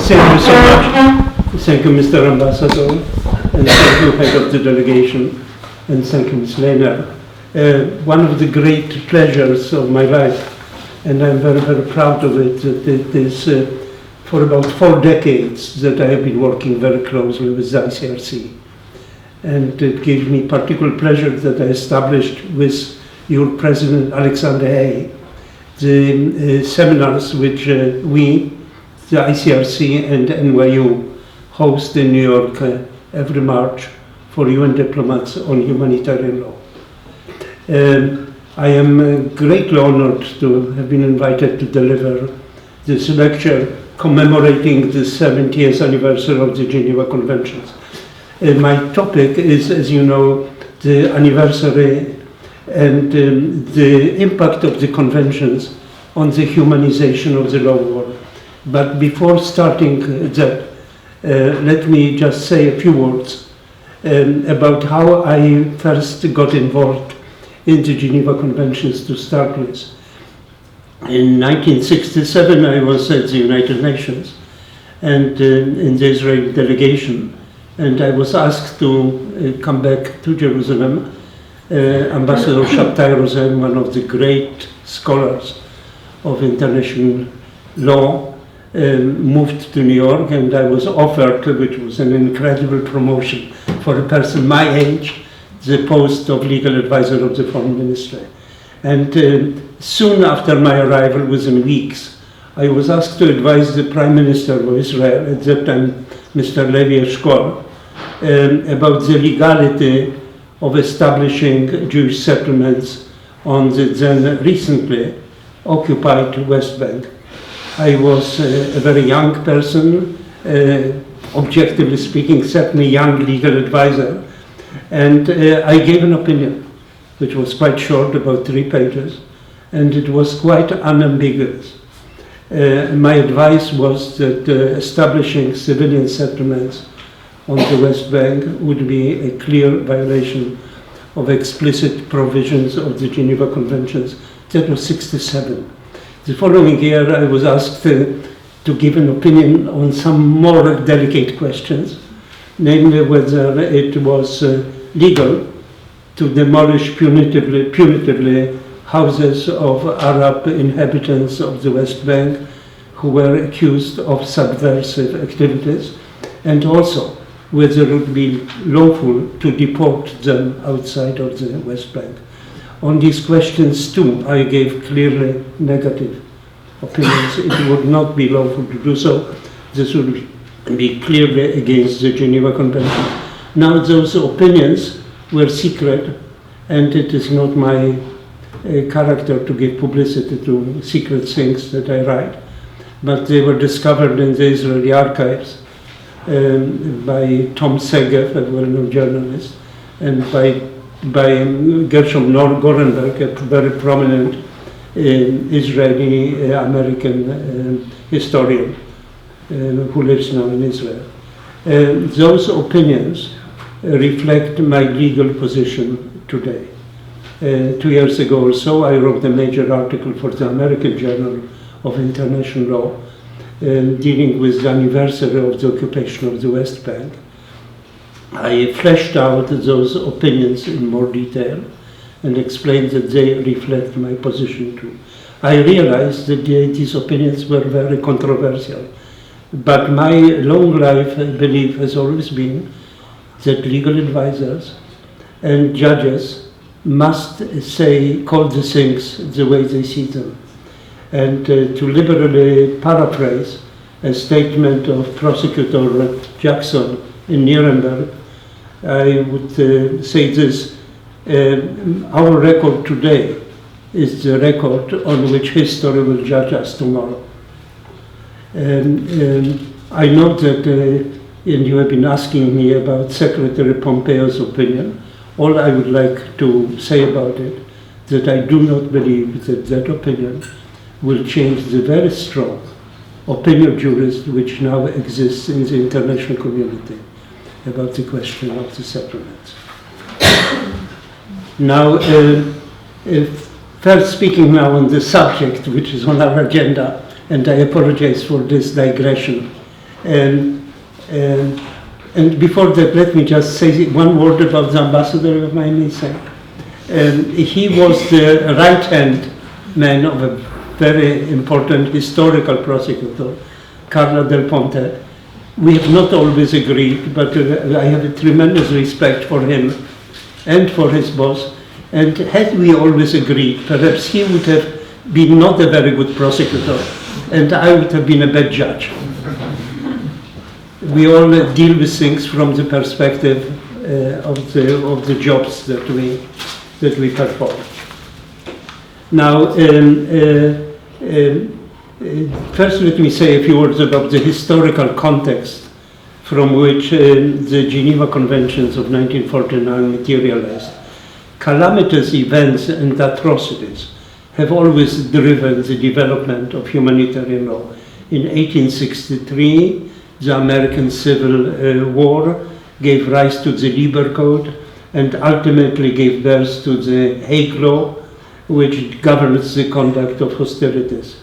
Thank you so much. Thank you, Mr. Ambassador, and thank you, Head of the Delegation, and thank you, Ms. Lehner. One of the great pleasures of my life, and I'm very, very proud of it, that it is for about 4 decades that I have been working very closely with the ICRC. And it gives me particular pleasure that I established with your President, Alexander Hague, the seminars which we, the ICRC and NYU, host in New York every March for UN diplomats on humanitarian law. I am greatly honored to have been invited to deliver this lecture commemorating the 70th anniversary of the Geneva Conventions. My topic is, as you know, the anniversary and the impact of the conventions on the humanization of the law world. But before starting that, let me just say a few words about how I first got involved in the Geneva Conventions to start with. In 1967, I was at the United Nations and in the Israeli delegation, and I was asked to come back to Jerusalem. Ambassador Shabtai Rosen, one of the great scholars of international law, moved to New York, and I was offered, which was an incredible promotion for a person my age, the post of legal advisor of the Foreign Ministry. And soon after my arrival, within weeks, I was asked to advise the Prime Minister of Israel, at that time Mr. Levi Eshkol, about the legality of establishing Jewish settlements on the then recently occupied West Bank. I was a very young person, objectively speaking, certainly young legal advisor, and I gave an opinion, which was quite short, about 3 pages, and it was quite unambiguous. My advice was that establishing civilian settlements on the West Bank would be a clear violation of explicit provisions of the Geneva Conventions. That was 67. The following year, I was asked to give an opinion on some more delicate questions, namely whether it was legal to demolish punitively houses of Arab inhabitants of the West Bank who were accused of subversive activities, and also whether it would be lawful to deport them outside of the West Bank. On these questions too, I gave clearly negative opinions. It would not be lawful to do so. This would be clearly against the Geneva Convention. Now those opinions were secret, and it is not my character to give publicity to secret things that I write, but they were discovered in the Israeli archives by Tom Segev, a well-known journalist, and by Gershom Gorenberg, a very prominent Israeli American historian who lives now in Israel. Those opinions reflect my legal position today. 2 years ago or so, I wrote a major article for the American Journal of International Law dealing with the anniversary of the occupation of the West Bank. I fleshed out those opinions in more detail and explained that they reflect my position too. I realized that these opinions were very controversial, but my long life belief has always been that legal advisors and judges must call the things the way they see them. And to liberally paraphrase a statement of Prosecutor Jackson in Nuremberg, I would say this: our record today is the record on which history will judge us tomorrow. I know that and you have been asking me about Secretary Pompeo's opinion. All I would like to say about it, that I do not believe that that opinion will change the very strong opinion of jurists which now exists in the international community about the question of the settlements. Now, first speaking now on the subject which is on our agenda, and I apologize for this digression. And before that, let me just say one word about the ambassador, if I may say. He was the right-hand man of a very important historical prosecutor, Carlo Del Ponte. We have not always agreed, but I have a tremendous respect for him and for his boss. And had we always agreed, perhaps he would have been not a very good prosecutor, and I would have been a bad judge. We all deal with things from the perspective of the jobs that we perform. Now, first let me say a few words about the historical context from which the Geneva Conventions of 1949 materialized. Calamitous events and atrocities have always driven the development of humanitarian law. In 1863, the American Civil War gave rise to the Lieber Code and ultimately gave birth to the Hague Law, which governs the conduct of hostilities.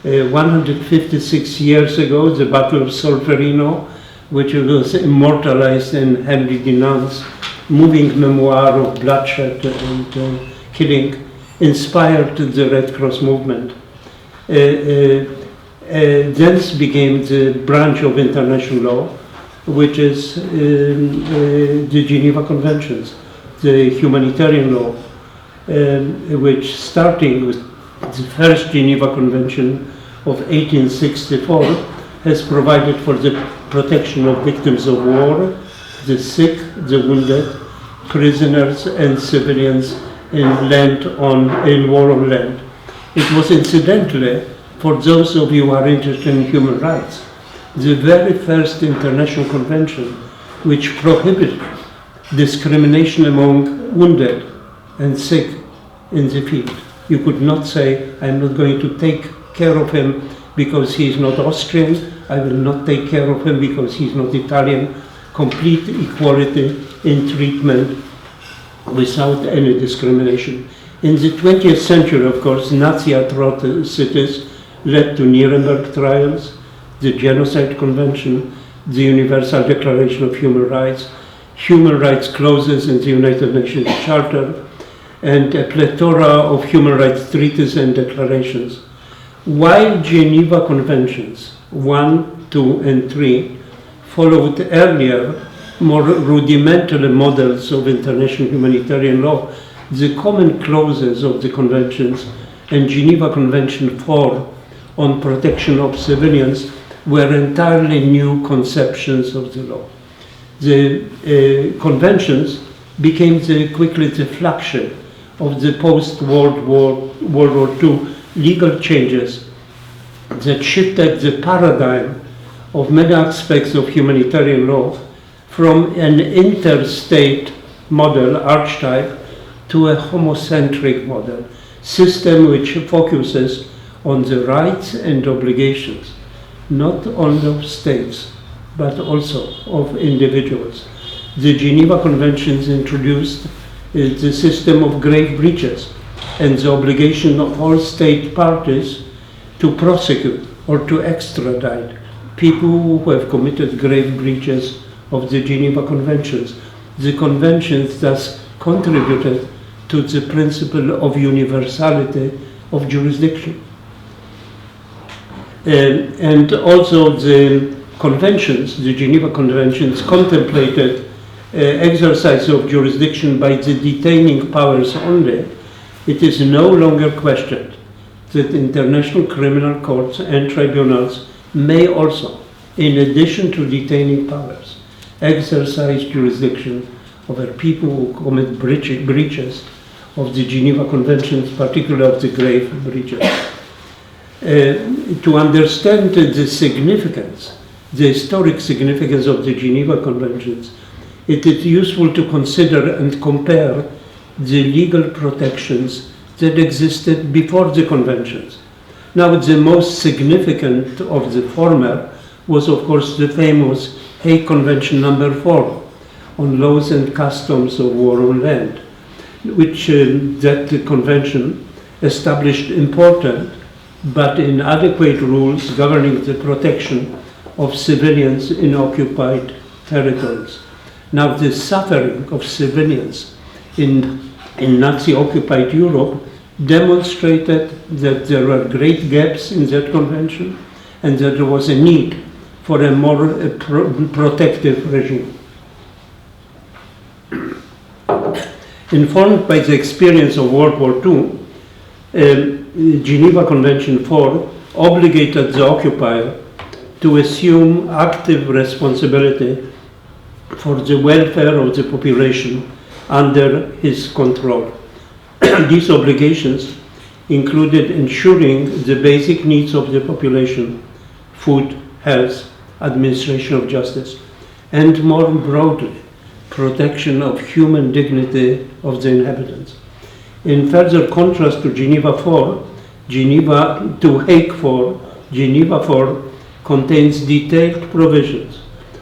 156 years ago, the Battle of Solferino, which was immortalized in Henry Dunant's moving memoir of bloodshed and killing, inspired the Red Cross movement. Thence became the branch of international law, which is the Geneva Conventions, the humanitarian law, which, starting with the first Geneva Convention of 1864, has provided for the protection of victims of war, the sick, the wounded, prisoners and civilians in war on land. It was incidentally, for those of you who are interested in human rights, the very first international convention which prohibited discrimination among wounded and sick in the field. You could not say, I'm not going to take care of him because he is not Austrian, I will not take care of him because he is not Italian. Complete equality in treatment without any discrimination. In the 20th century, of course, Nazi atrocities led to Nuremberg trials, the Genocide Convention, the Universal Declaration of Human Rights clauses in the United Nations Charter, and a plethora of human rights treaties and declarations. While Geneva Conventions 1, 2, and 3 followed earlier, more rudimentary models of international humanitarian law, the common clauses of the conventions and Geneva Convention 4 on protection of civilians were entirely new conceptions of the law. The conventions became quickly the flagship of the post-World War II legal changes that shifted the paradigm of many aspects of humanitarian law from an interstate model, archetype, to a homocentric model, system which focuses on the rights and obligations, not only of states, but also of individuals. The Geneva Conventions introduced the system of grave breaches and the obligation of all state parties to prosecute or to extradite people who have committed grave breaches of the Geneva Conventions. The conventions thus contributed to the principle of universality of jurisdiction. And also the conventions, the Geneva Conventions, contemplated exercise of jurisdiction by the detaining powers only. It is no longer questioned that international criminal courts and tribunals may also, in addition to detaining powers, exercise jurisdiction over people who commit breaches of the Geneva Conventions, particularly of the grave breaches. To understand the significance, the historic significance of the Geneva Conventions, it is useful to consider and compare the legal protections that existed before the conventions. Now, the most significant of the former was, of course, the famous Hague Convention number 4 on laws and customs of war on land, which that convention established important but inadequate rules governing the protection of civilians in occupied territories. Now, the suffering of civilians in Nazi-occupied Europe demonstrated that there were great gaps in that convention and that there was a need for a more protective regime. Informed by the experience of World War II, Geneva Convention 4 obligated the occupier to assume active responsibility for the welfare of the population under his control. These obligations included ensuring the basic needs of the population: food, health, administration of justice, and more broadly, protection of human dignity of the inhabitants. In further contrast to Hague 4, Geneva 4 contains detailed provisions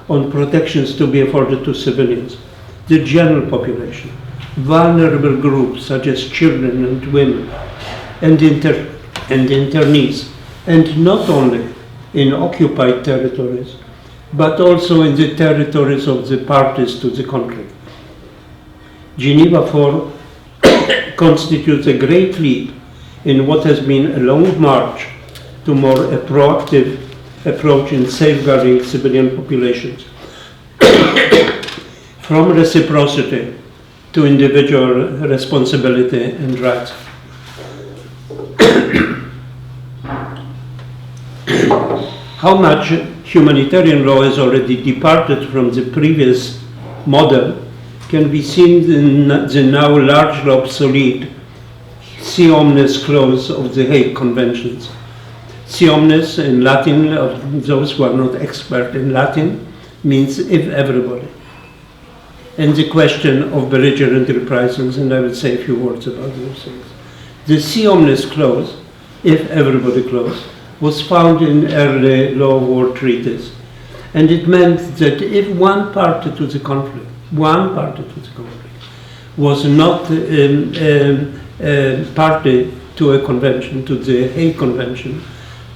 on protections to be afforded to civilians, the general population, vulnerable groups such as children and women, and internees, and not only in occupied territories, but also in the territories of the parties to the conflict. Geneva 4 constitutes a great leap in what has been a long march to more a proactive approach in safeguarding civilian populations, from reciprocity to individual responsibility and rights. How much humanitarian law has already departed from the previous model can be seen in the now largely obsolete Si omnes clause of the Hague Conventions. Si omnes in Latin, of those who are not expert in Latin, means if everybody. And the question of belligerent reprisals, and I will say a few words about those things. The Si omnes clause, if everybody clause, was found in early law of war treaties. And it meant that if one party to the conflict was not party to a convention, to the Hague Convention,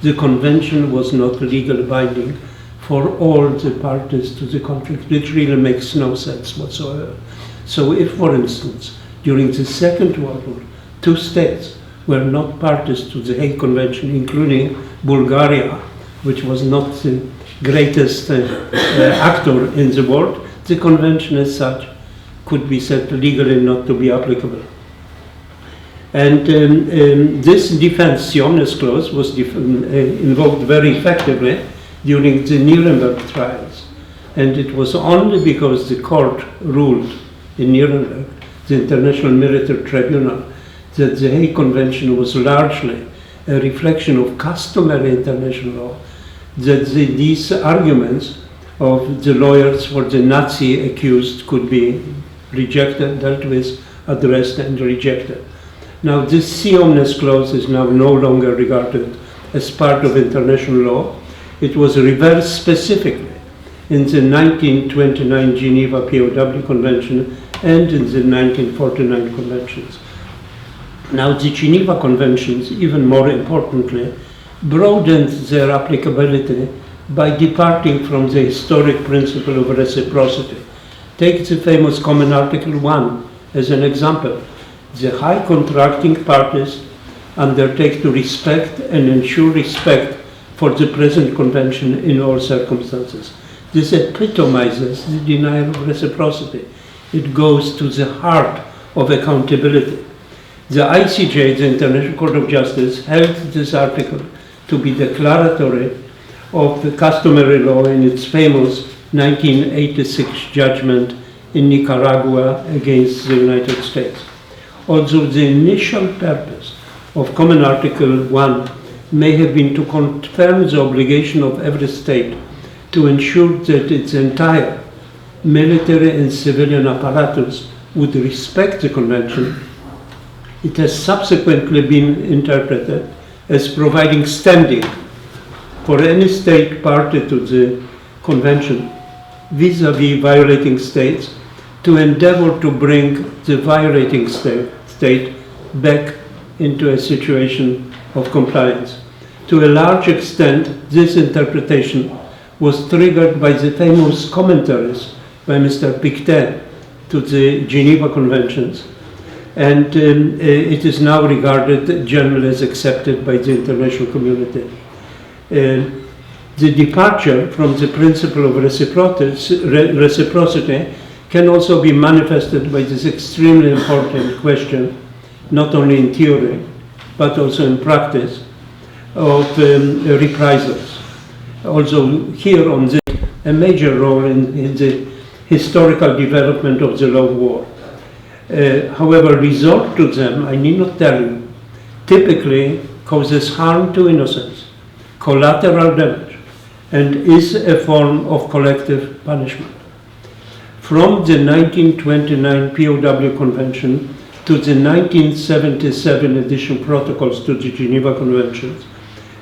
the convention was not legally binding for all the parties to the conflict. It really makes no sense whatsoever. So if, for instance, during the Second World War, two states were not parties to the Hague Convention, including Bulgaria, which was not the greatest actor in the world, the convention as such could be said legally not to be applicable. And this defense, Si omnes clause, was invoked very effectively during the Nuremberg trials. And it was only because the court ruled in Nuremberg, the International Military Tribunal, that the Hague Convention was largely a reflection of customary international law, that these arguments of the lawyers for the Nazi accused could be rejected, dealt with, addressed, and rejected. Now, this Si omnes clause is now no longer regarded as part of international law. It was reversed specifically in the 1929 Geneva POW Convention and in the 1949 conventions. Now, the Geneva Conventions, even more importantly, broadened their applicability by departing from the historic principle of reciprocity. Take the famous Common Article 1 as an example. The high contracting parties undertake to respect and ensure respect for the present convention in all circumstances. This epitomizes the denial of reciprocity. It goes to the heart of accountability. The ICJ, the International Court of Justice, held this article to be declaratory of the customary law in its famous 1986 judgment in Nicaragua against the United States. Although the initial purpose of Common Article 1 may have been to confirm the obligation of every state to ensure that its entire military and civilian apparatus would respect the convention, it has subsequently been interpreted as providing standing for any state party to the convention vis-à-vis violating states to endeavor to bring the violating state back into a situation of compliance. To a large extent, this interpretation was triggered by the famous commentaries by Mr. Pictet to the Geneva Conventions, and it is now regarded generally as accepted by the international community. The departure from the principle of reciprocity can also be manifested by this extremely important question, not only in theory, but also in practice, of reprisals. Also here on this, a major role in the historical development of the law of war. However, resort to them, I need not tell you, typically causes harm to innocents, collateral damage, and is a form of collective punishment. From the 1929 POW Convention to the 1977 addition protocols to the Geneva Conventions,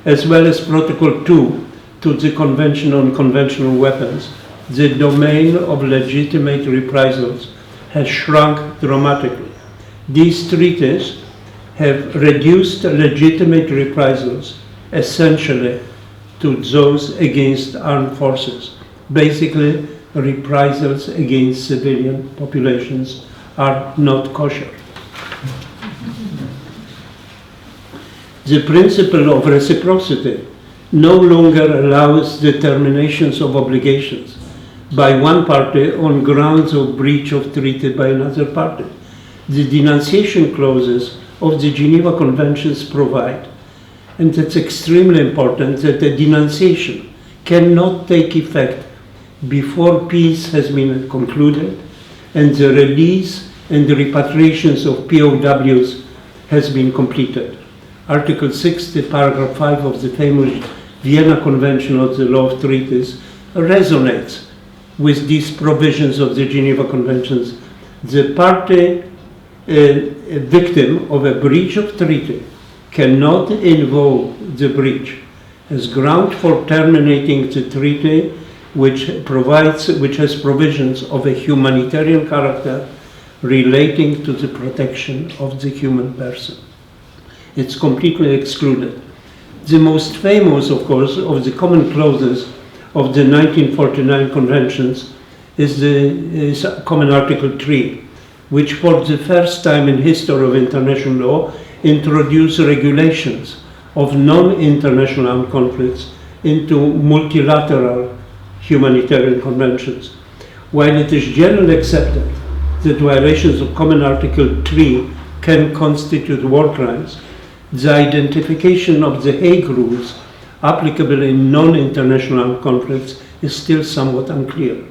as well as Protocol 2 to the Convention on Conventional Weapons, the domain of legitimate reprisals has shrunk dramatically. These treaties have reduced legitimate reprisals essentially to those against armed forces. Basically, reprisals against civilian populations are not kosher. The principle of reciprocity no longer allows determinations of obligations by one party on grounds of breach of treaty by another party. The denunciation clauses of the Geneva Conventions provide, and that's extremely important, that a denunciation cannot take effect before peace has been concluded and the release and the repatriations of POWs has been completed. Article 60, paragraph 5 of the famous Vienna Convention on the Law of Treaties resonates with these provisions of the Geneva Conventions. The party a victim of a breach of treaty cannot invoke the breach as ground for terminating the treaty which has provisions of a humanitarian character relating to the protection of the human person. It's completely excluded. The most famous, of course, of the common clauses of the 1949 conventions is Common Article 3, which for the first time in history of international law introduced regulations of non-international armed conflicts into multilateral humanitarian conventions. While it is generally accepted that violations of Common Article 3 can constitute war crimes, the identification of the Hague rules applicable in non-international armed conflicts is still somewhat unclear.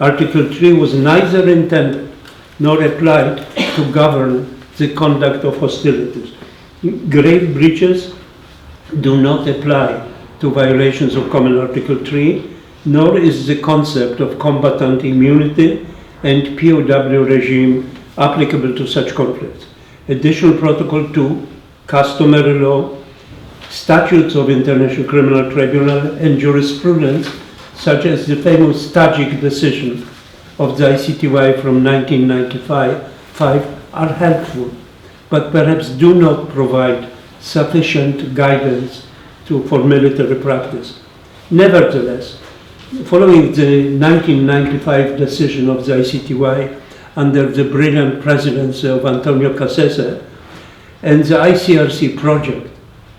Article 3 was neither intended nor applied to govern the conduct of hostilities. Grave breaches do not apply to violations of Common Article 3, nor is the concept of combatant immunity and POW regime applicable to such conflicts. Additional Protocol 2, customary law, statutes of International Criminal Tribunal, and jurisprudence, such as the famous Tajik decision of the ICTY from 1995, are helpful, but perhaps do not provide sufficient guidance for military practice. Nevertheless, following the 1995 decision of the ICTY under the brilliant presidency of Antonio Cassese and the ICRC project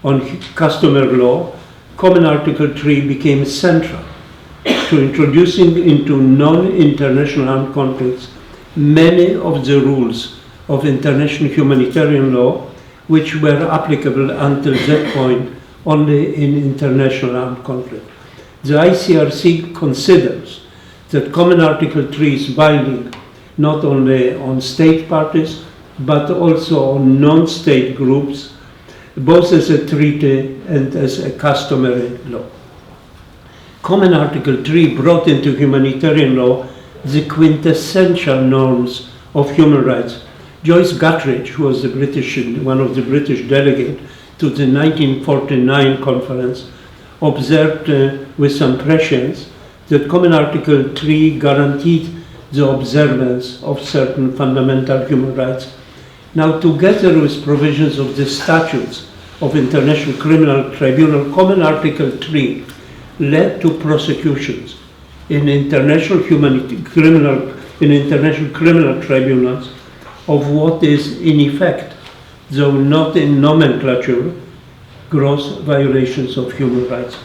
on customary law, Common Article 3 became central to introducing into non-international armed conflicts many of the rules of international humanitarian law which were applicable until that point only in international armed conflict. The ICRC considers that Common Article 3 is binding not only on state parties but also on non-state groups, both as a treaty and as a customary law. Common Article 3 brought into humanitarian law the quintessential norms of human rights. Joyce Guthridge, who was one of the British delegates to the 1949 conference, observed with some prescience that Common Article 3 guaranteed the observance of certain fundamental human rights. Now, together with provisions of the statutes of International Criminal Tribunal, Common Article 3 led to prosecutions in international criminal tribunals of what is in effect, though not in nomenclature, gross violations of human rights,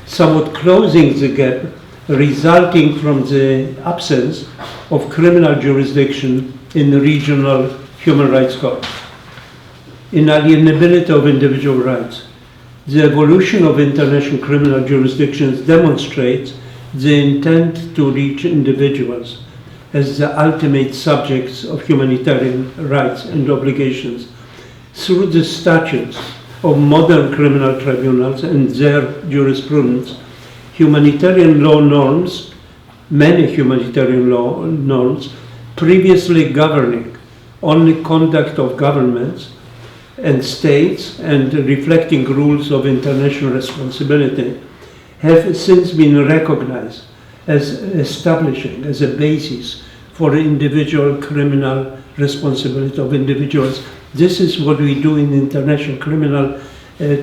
somewhat closing the gap resulting from the absence of criminal jurisdiction in the regional human rights courts. Inalienability of individual rights. The evolution of international criminal jurisdictions demonstrates the intent to reach individuals as the ultimate subjects of humanitarian rights and obligations through the statutes of modern criminal tribunals and their jurisprudence. Humanitarian law norms, many humanitarian law norms, previously governing only conduct of governments and states and reflecting rules of international responsibility, have since been recognized as establishing as a basis for individual criminal responsibility of individuals. This is what we do in international criminal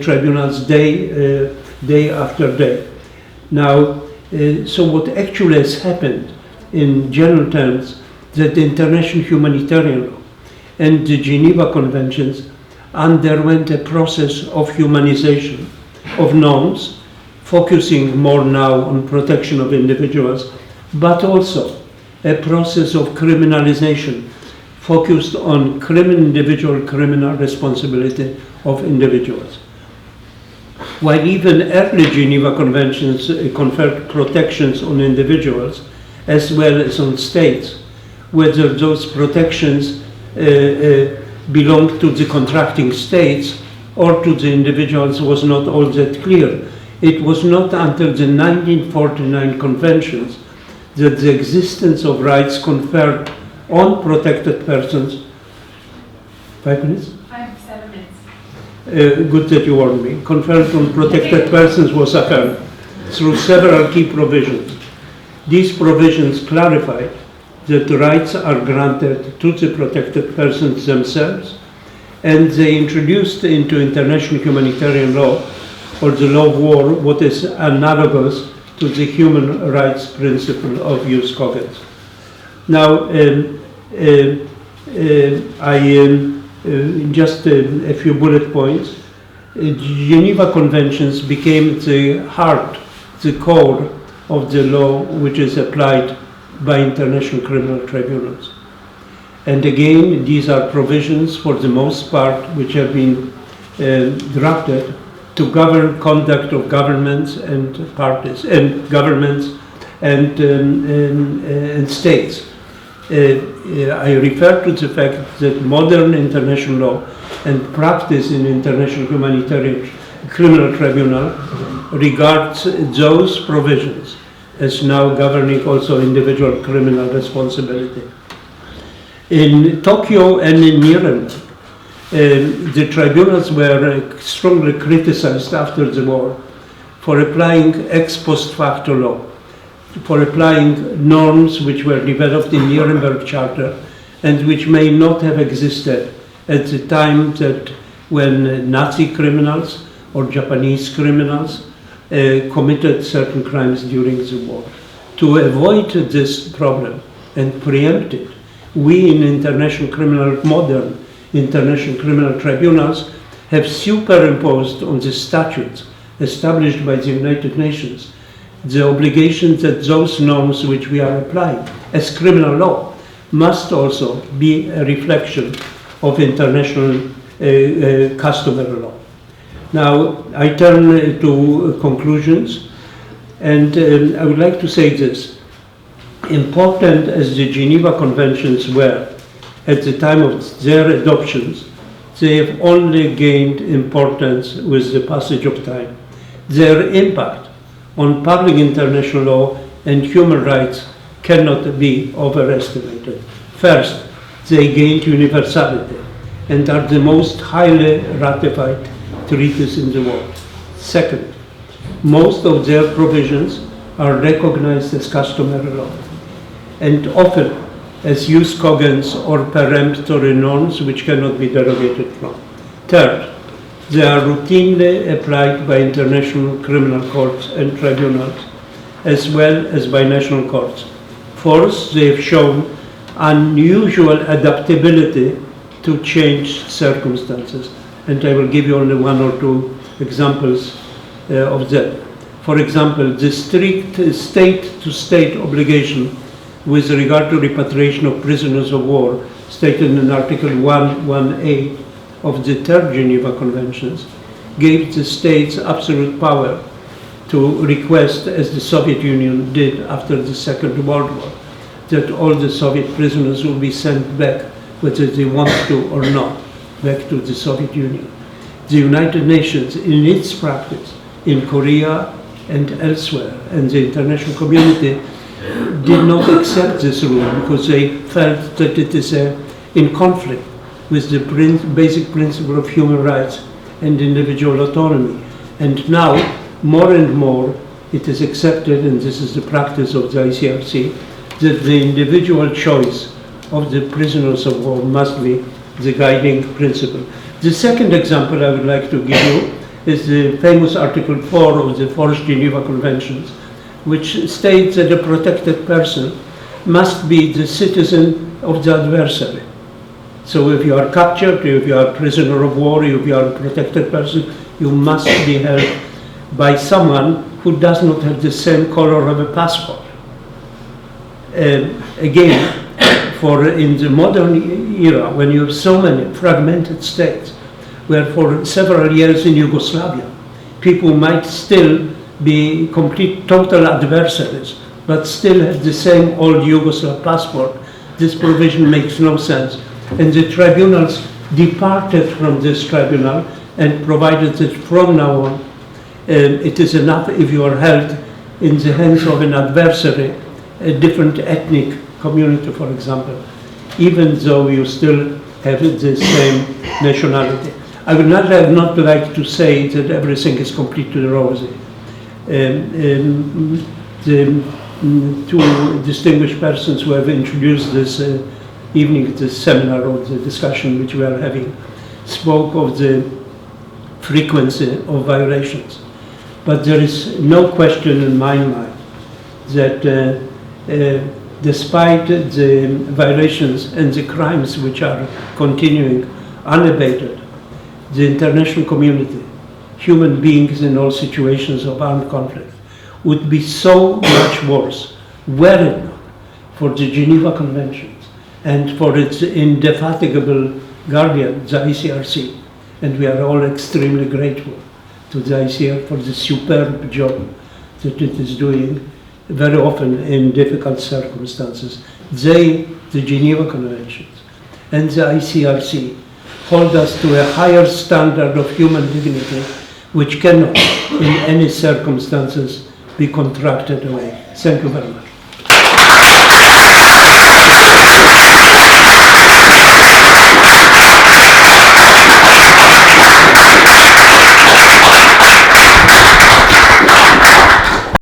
tribunals day after day. Now, so what actually has happened in general terms, that the international humanitarian law and the Geneva Conventions underwent a process of humanization of norms, focusing more now on protection of individuals, but also a process of criminalization focused on individual criminal responsibility of individuals. While even early Geneva Conventions conferred protections on individuals as well as on states, whether those protections belonged to the contracting states or to the individuals was not all that clear. It was not until the 1949 conventions that the existence of rights conferred on protected persons. 5 minutes? 7 minutes. Good that you warned me. Conferred on protected persons was affirmed through several key provisions. These provisions clarified that rights are granted to the protected persons themselves, and they introduced into international humanitarian law, or the law of war, what is analogous to the human rights principle of jus cogens. Now, just a few bullet points. Geneva Conventions became the heart, the core of the law which is applied by international criminal tribunals. And again, these are provisions for the most part which have been drafted to govern conduct of governments and parties, and governments and states. I refer to the fact that modern international law and practice in international humanitarian criminal tribunal regards those provisions as now governing also individual criminal responsibility. In Tokyo and in Nuremberg, the tribunals were strongly criticized after the war for applying ex post facto law, for applying norms which were developed in Nuremberg Charter and which may not have existed at the time that when Nazi criminals or Japanese criminals committed certain crimes during the war. To avoid this problem and preempt it, we in modern international criminal tribunals have superimposed on the statutes established by the United Nations the obligation that those norms which we are applying as criminal law must also be a reflection of international customary law. Now, I turn to conclusions, and I would like to say this. Important as the Geneva Conventions were at the time of their adoptions, they have only gained importance with the passage of time. Their impact on public international law and human rights cannot be overestimated. First, they gained universality and are the most highly ratified treaties in the world. Second, most of their provisions are recognized as customary law and often as jus cogens or peremptory norms which cannot be derogated from. Third, They are routinely applied by international criminal courts and tribunals, as well as by national courts. Fourth, they have shown unusual adaptability to changed circumstances. And I will give you only one or two examples of that. For example, the strict state-to-state obligation with regard to repatriation of prisoners of war stated in Article 1(1)(a) of the Third Geneva Conventions gave the states absolute power to request, as the Soviet Union did after the Second World War, that all the Soviet prisoners will be sent back, whether they want to or not, back to the Soviet Union. The United Nations, in its practice, in Korea and elsewhere, and the international community did not accept this rule because they felt that it is in conflict with the basic principle of human rights and individual autonomy. And now, more and more, it is accepted, and this is the practice of the ICRC, that the individual choice of the prisoners of war must be the guiding principle. The second example I would like to give you is the famous Article 4 of the Fourth Geneva Conventions, which states that a protected person must be the citizen of the adversary. So if you are captured, if you are a prisoner of war, if you are a protected person, you must be held by someone who does not have the same color of a passport. Again, for in the modern era, when you have so many fragmented states, where for several years in Yugoslavia, people might still be complete total adversaries, but still have the same old Yugoslav passport, this provision makes no sense. And the tribunals departed from this tribunal and provided that from now on, it is enough if you are held in the hands of an adversary, a different ethnic community, for example, even though you still have the same nationality. I would not like to say that everything is completely rosy. The two distinguished persons who have introduced this evening, this seminar or the discussion which we are having, spoke of the frequency of violations. But there is no question in my mind that despite the violations and the crimes which are continuing unabated, the international community, human beings in all situations of armed conflict, would be so much worse were it not for the Geneva Conventions and for its indefatigable guardian, the ICRC. And we are all extremely grateful to the ICR for the superb job that it is doing, very often in difficult circumstances. They, the Geneva Conventions, and the ICRC hold us to a higher standard of human dignity, which cannot, in any circumstances, be contracted away. Thank you very much.